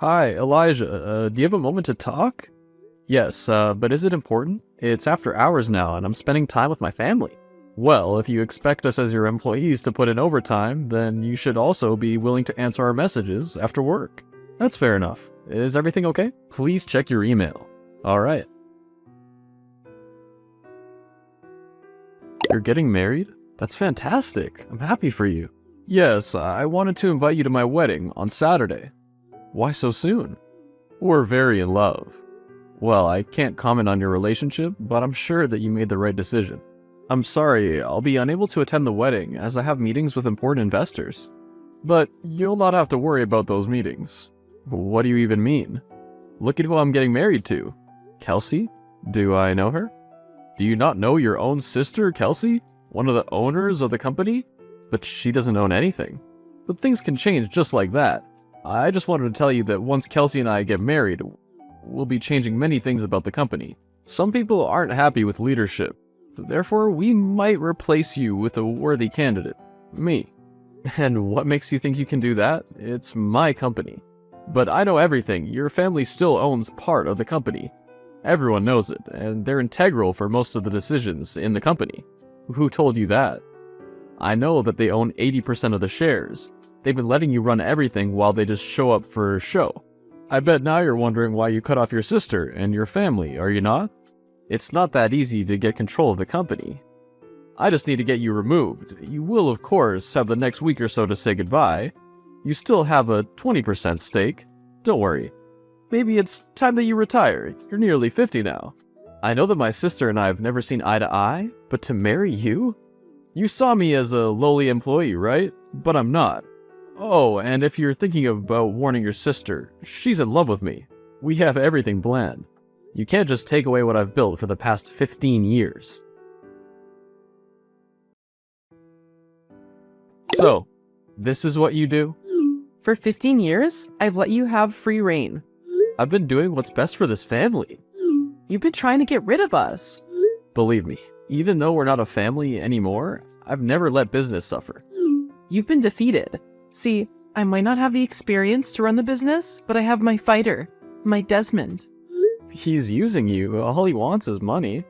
Hi, Elijah. Do you have a moment to talk? Yes, but is it important? It's after hours now, and I'm spending time with my family. Well, if you expect us as your employees to put in overtime, then you should also be willing to answer our messages after work. That's fair enough. Is everything okay? Please check your email. Alright. You're getting married? That's fantastic. I'm happy for you. Yes, I wanted to invite you to my wedding on Saturday. Why so soon? We're very in love. Well, I can't comment on your relationship, but I'm sure that you made the right decision. I'm sorry, I'll be unable to attend the wedding as I have meetings with important investors. But you'll not have to worry about those meetings. What do you even mean? Look at who I'm getting married to. Kelsey? Do I know her? Do you not know your own sister, Kelsey? One of the owners of the company? But she doesn't own anything. But things can change just like that. I just wanted to tell you that once Kelsey and I get married, we'll be changing many things about the company. Some people aren't happy with leadership. Therefore, we might replace you with a worthy candidate. Me. And what makes you think you can do that? It's my company. But I know everything. Your family still owns part of the company. Everyone knows it, and they're integral for most of the decisions in the company. Who told you that? I know that they own 80% of the shares. They've been letting you run everything while they just show up for show. I bet now you're wondering why you cut off your sister and your family, are you not? It's not that easy to get control of the company. I just need to get you removed. You will, of course, have the next week or so to say goodbye. You still have a 20% stake. Don't worry. Maybe it's time that you retire. You're nearly 50 now. I know that my sister and I have never seen eye to eye, but to marry you? You saw me as a lowly employee, right? But I'm not. Oh, and if you're thinking about warning your sister, she's in love with me. We have everything planned. You can't just take away what I've built for the past 15 years. So, this is what you do? For 15 years, I've let you have free reign. I've been doing what's best for this family. You've been trying to get rid of us. Believe me, even though we're not a family anymore, I've never let business suffer. You've been defeated. See, I might not have the experience to run the business, but I have my fighter, my Desmond. He's using you. All he wants is money.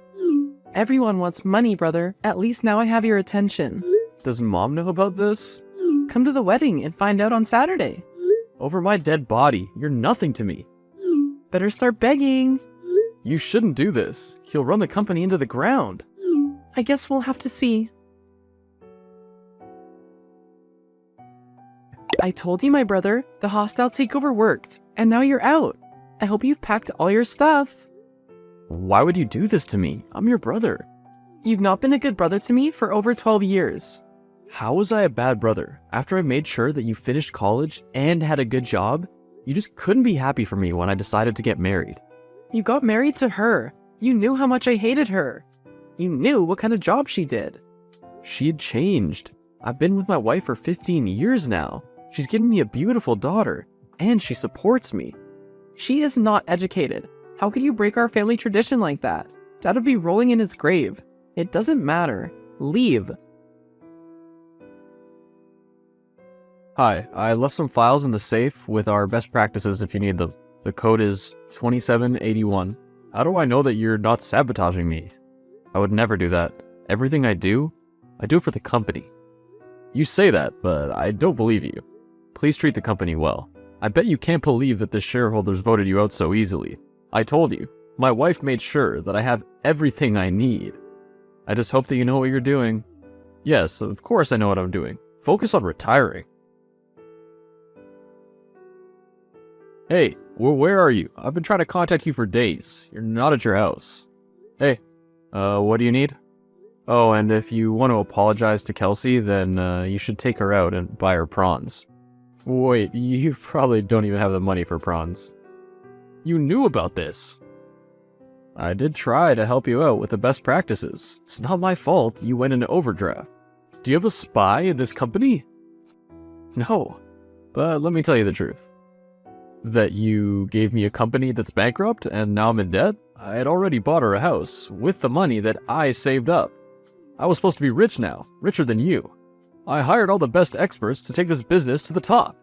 Everyone wants money, brother. At least now I have your attention. Does Mom know about this? Come to the wedding and find out on Saturday. Over my dead body, you're nothing to me. Better start begging. You shouldn't do this. He'll run the company into the ground. I guess we'll have to see. I told you, my brother, the hostile takeover worked, and now you're out. I hope you've packed all your stuff. Why would you do this to me? I'm your brother. You've not been a good brother to me for over 12 years. How was I a bad brother? After I made sure that you finished college and had a good job, you just couldn't be happy for me when I decided to get married. You got married to her. You knew how much I hated her. You knew what kind of job she did. She had changed. I've been with my wife for 15 years now. She's given me a beautiful daughter, and she supports me. She is not educated. How could you break our family tradition like that? Dad would be rolling in his grave. It doesn't matter. Leave. Hi, I left some files in the safe with our best practices if you need them. The code is 2781. How do I know that you're not sabotaging me? I would never do that. Everything I do for the company. You say that, but I don't believe you. Please treat the company well. I bet you can't believe that the shareholders voted you out so easily. I told you, my wife made sure that I have everything I need. I just hope that you know what you're doing. Yes, of course I know what I'm doing. Focus on retiring. Hey, where are you? I've been trying to contact you for days. You're not at your house. Hey, what do you need? Oh, and if you want to apologize to Kelsey, then you should take her out and buy her prawns. Wait, you probably don't even have the money for prawns. You knew about this. I did try to help you out with the best practices. It's not my fault you went into overdraft. Do you have a spy in this company? No, but let me tell you the truth. That you gave me a company that's bankrupt and now I'm in debt? I had already bought her a house with the money that I saved up. I was supposed to be rich now, richer than you. I hired all the best experts to take this business to the top.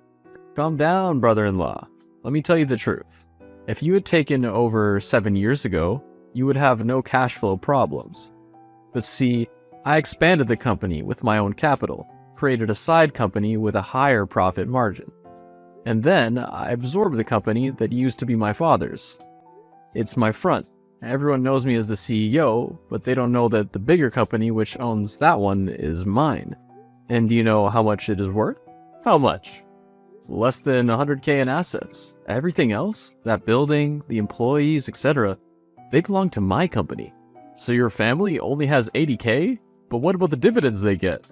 Calm down, brother-in-law. Let me tell you the truth. If you had taken over 7 years ago, you would have no cash flow problems. But see, I expanded the company with my own capital, created a side company with a higher profit margin. And then I absorbed the company that used to be my father's. It's my front. Everyone knows me as the CEO, but they don't know that the bigger company which owns that one is mine. And do you know how much it is worth? How much? Less than 100K in assets. Everything else, that building, the employees, etc., they belong to my company. So your family only has 80K? But what about the dividends they get?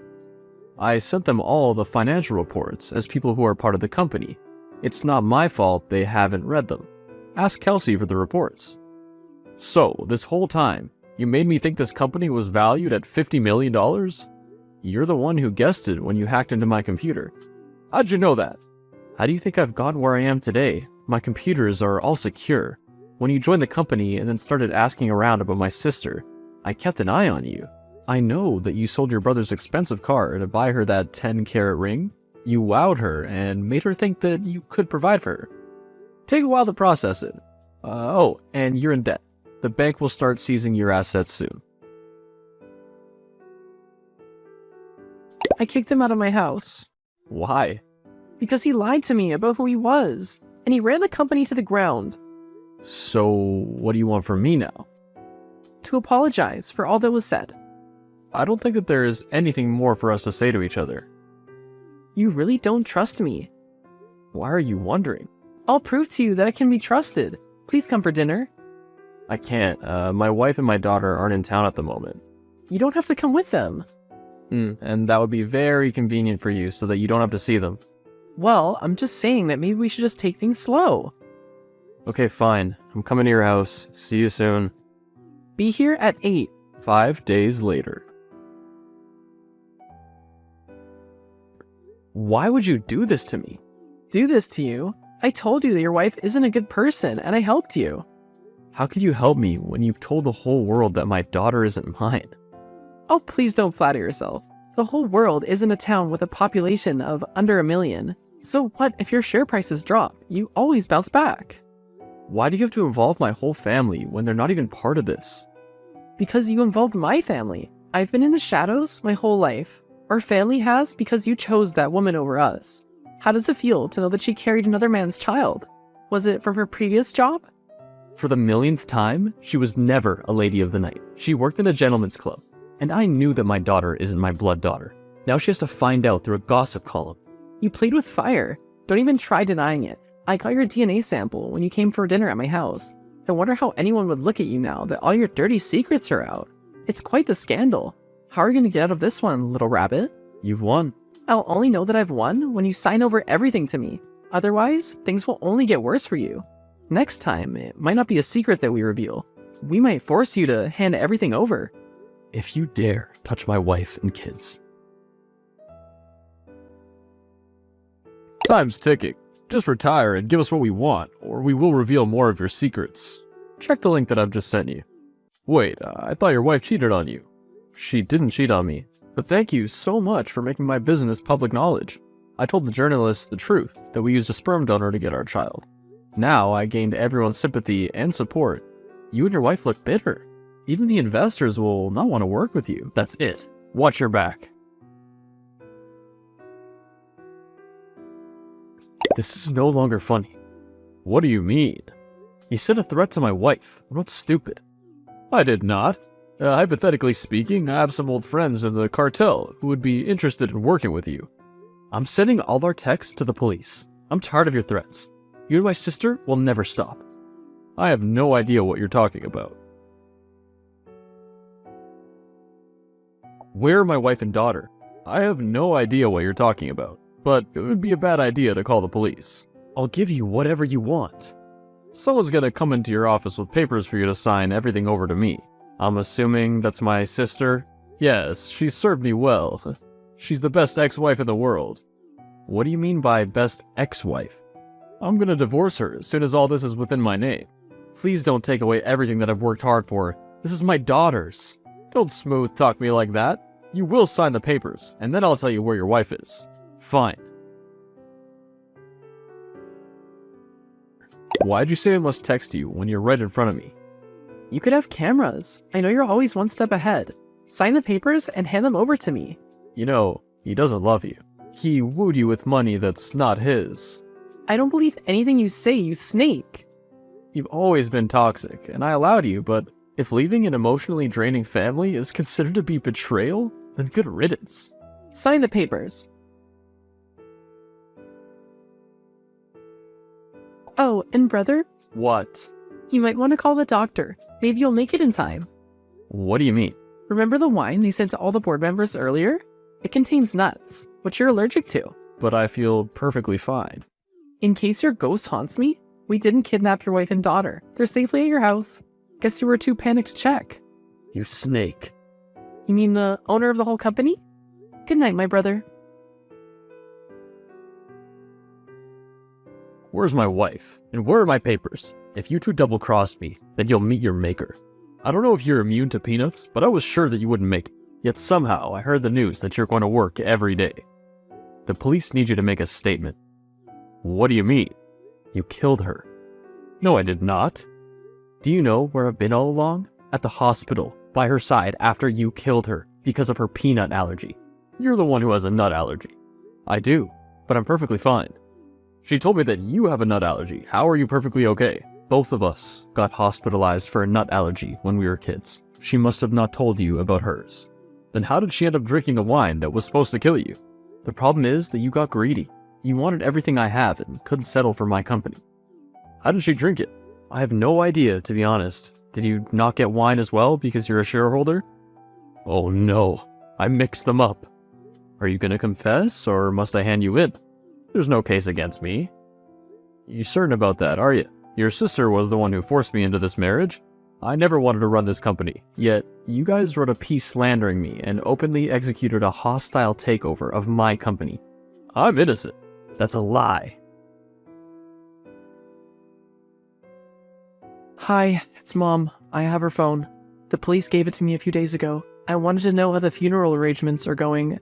I sent them all the financial reports as people who are part of the company. It's not my fault they haven't read them. Ask Kelsey for the reports. So, this whole time, you made me think this company was valued at $50 million? You're the one who guessed it when you hacked into my computer. How'd you know that? How do you think I've gotten where I am today? My computers are all secure. When you joined the company and then started asking around about my sister, I kept an eye on you. I know that you sold your brother's expensive car to buy her that 10-carat ring. You wowed her and made her think that you could provide for her. Take a while to process it. Oh, and you're in debt. The bank will start seizing your assets soon. I kicked him out of my house. Why? Because he lied to me about who he was, and he ran the company to the ground. So, what do you want from me now? To apologize for all that was said. I don't think that there is anything more for us to say to each other. You really don't trust me. Why are you wondering? I'll prove to you that I can be trusted. Please come for dinner. I can't. My wife and my daughter aren't in town at the moment. You don't have to come with them. And that would be very convenient for you so that you don't have to see them. Well, I'm just saying that maybe we should just take things slow. Okay, fine. I'm coming to your house. See you soon. Be here at 8. 5 days later. Why would you do this to me? Do this to you? I told you that your wife isn't a good person, and I helped you. How could you help me when you've told the whole world that my daughter isn't mine? Oh, please don't flatter yourself. The whole world isn't a town with a population of under 1 million. So what if your share prices drop? You always bounce back. Why do you have to involve my whole family when they're not even part of this? Because you involved my family. I've been in the shadows my whole life. Our family has because you chose that woman over us. How does it feel to know that she carried another man's child? Was it from her previous job? For the millionth time, she was never a lady of the night. She worked in a gentleman's club. And I knew that my daughter isn't my blood daughter. Now she has to find out through a gossip column. You played with fire. Don't even try denying it. I got your DNA sample when you came for dinner at my house. I wonder how anyone would look at you now that all your dirty secrets are out. It's quite the scandal. How are you going to get out of this one, little rabbit? You've won. I'll only know that I've won when you sign over everything to me. Otherwise, things will only get worse for you. Next time, it might not be a secret that we reveal. We might force you to hand everything over. If you dare touch my wife and kids. Time's ticking. Just retire and give us what we want, or we will reveal more of your secrets. Check the link that I've just sent you. Wait, I thought your wife cheated on you. She didn't cheat on me, but thank you so much for making my business public knowledge. I told the journalists the truth, that we used a sperm donor to get our child. Now I gained everyone's sympathy and support. You and your wife look bitter. Even the investors will not want to work with you. That's it. Watch your back. This is no longer funny. What do you mean? You sent a threat to my wife. I'm not stupid. I did not. Hypothetically speaking, I have some old friends in the cartel who would be interested in working with you. I'm sending all our texts to the police. I'm tired of your threats. You and my sister will never stop. I have no idea what you're talking about. Where are my wife and daughter? I have no idea what you're talking about, but it would be a bad idea to call the police. I'll give you whatever you want. Someone's gonna come into your office with papers for you to sign everything over to me. I'm assuming that's my sister? Yes, she's served me well. She's the best ex-wife in the world. What do you mean by best ex-wife? I'm gonna divorce her as soon as all this is within my name. Please don't take away everything that I've worked hard for. This is my daughter's. Don't smooth talk me like that. You will sign the papers, and then I'll tell you where your wife is. Fine. Why'd you say I must text you when you're right in front of me? You could have cameras. I know you're always one step ahead. Sign the papers and hand them over to me. You know, he doesn't love you. He wooed you with money that's not his. I don't believe anything you say, you snake. You've always been toxic, and I allowed you, but if leaving an emotionally draining family is considered to be betrayal, then good riddance. Sign the papers. Oh, and brother, What? you might want to call the doctor. Maybe you'll make it in time. What do you mean? Remember the wine they sent to all the board members earlier? It contains nuts, which you're allergic to. But I feel perfectly fine. In case your ghost haunts me, we didn't kidnap your wife and daughter. They're safely at your house. Guess you were too panicked to check. You snake. You mean the owner of the whole company? Good night, my brother. Where's my wife? And where are my papers? If you two double-crossed me, then you'll meet your maker. I don't know if you're immune to peanuts, but I was sure that you wouldn't make it. Yet somehow I heard the news that you're going to work every day. The police need you to make a statement. What do you mean? You killed her. No, I did not. Do you know where I've been all along? At the hospital, by her side after you killed her because of her peanut allergy. You're the one who has a nut allergy. I do, but I'm perfectly fine. She told me that you have a nut allergy. How are you perfectly okay? Both of us got hospitalized for a nut allergy when we were kids. She must have not told you about hers. Then how did she end up drinking the wine that was supposed to kill you? The problem is that you got greedy. You wanted everything I have and couldn't settle for my company. How did she drink it? I have no idea, to be honest. Did you not get wine as well because you're a shareholder? Oh no, I mixed them up. Are you gonna confess, or must I hand you in? There's no case against me. You certain about that, are you? Your sister was the one who forced me into this marriage. I never wanted to run this company, yet you guys wrote a piece slandering me and openly executed a hostile takeover of my company. I'm innocent. That's a lie. Hi, it's Mom. I have her phone. The police gave it to me a few days ago. I wanted to know how the funeral arrangements are going.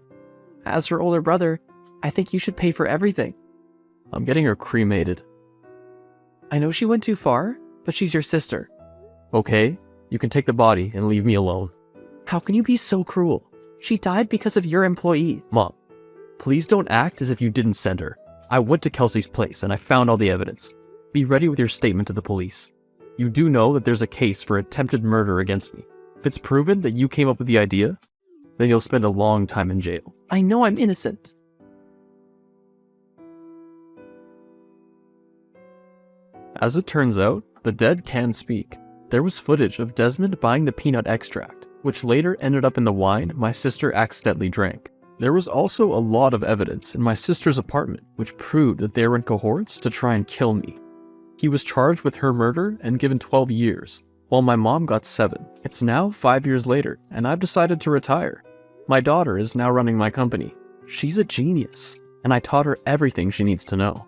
As her older brother, I think you should pay for everything. I'm getting her cremated. I know she went too far, but she's your sister. Okay, you can take the body and leave me alone. How can you be so cruel? She died because of your employee. Mom, please don't act as if you didn't send her. I went to Kelsey's place and I found all the evidence. Be ready with your statement to the police. You do know that there's a case for attempted murder against me. If it's proven that you came up with the idea, then you'll spend a long time in jail. I know I'm innocent. As it turns out, the dead can speak. There was footage of Desmond buying the peanut extract, which later ended up in the wine my sister accidentally drank. There was also a lot of evidence in my sister's apartment, which proved that they were in cohorts to try and kill me. He was charged with her murder and given 12 years, while my mom got 7. It's now 5 years later, and I've decided to retire. My daughter is now running my company. She's a genius, and I taught her everything she needs to know.